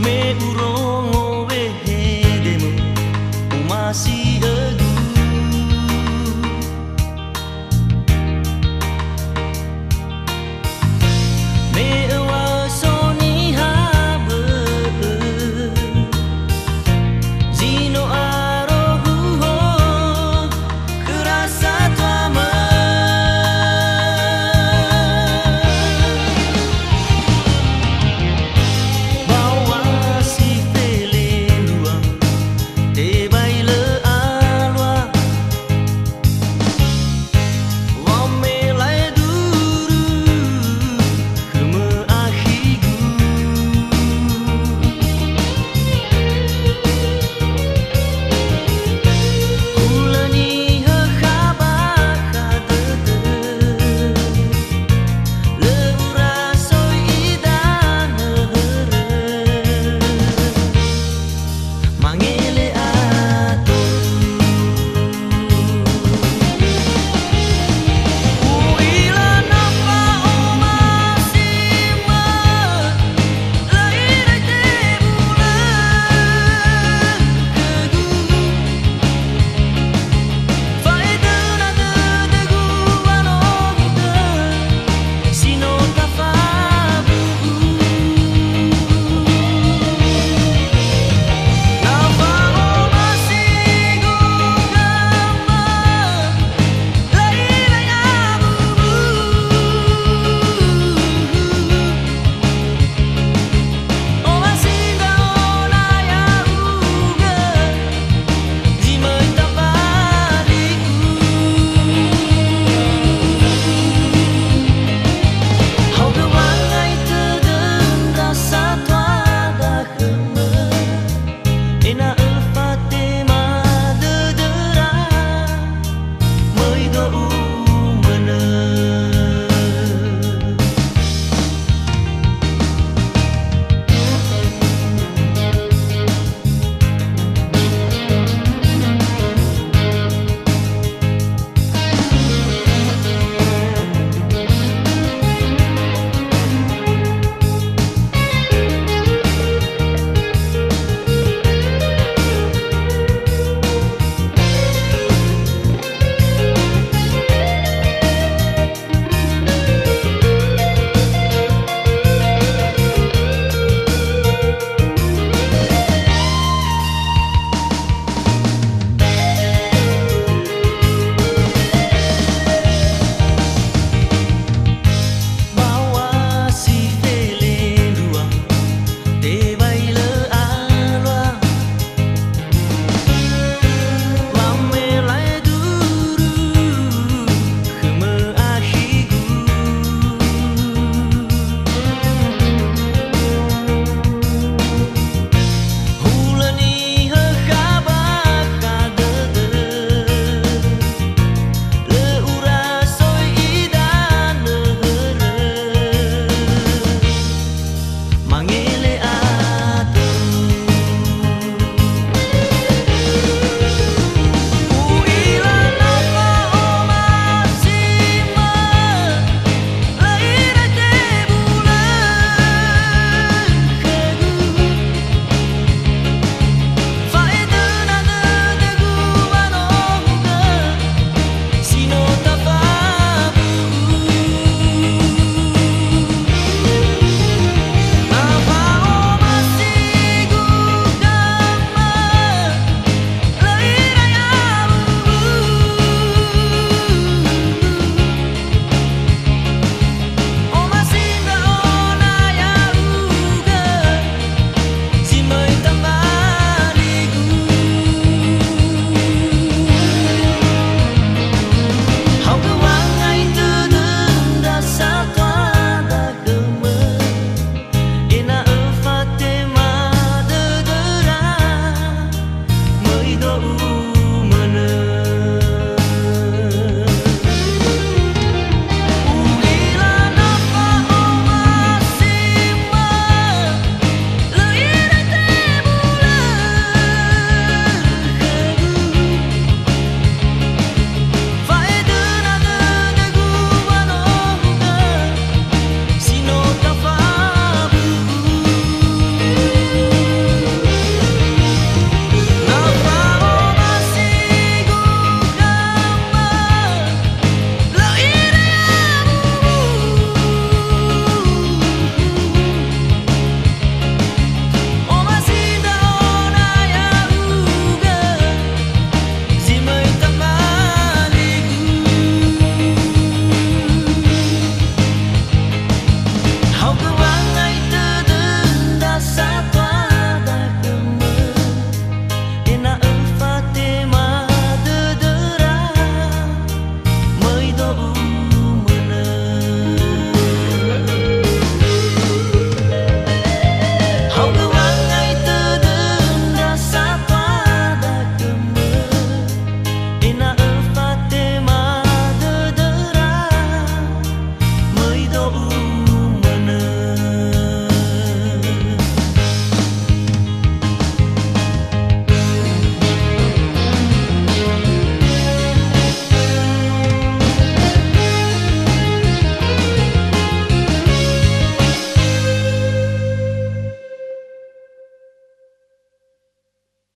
Me urong demo masih egu me wasoni habe zino arohu ho kerasa tama bawa si pelendua te baile alwa wame lai duru keme ahigu ulani hakaba kadete leura soi idan mangele ato uila napa omasima laire te bula kegu faida nada degu anogita sino tafabu napa omasigo gamba laire abu omasinga ona ya uga zimai tapariku hau gewangai tedeng rasa tuada keme ena elfate madedera moido umene bawa si pelendua te baile alwa wame lai duru keme ahigu hulani hakaba kadete leura soi idan mangele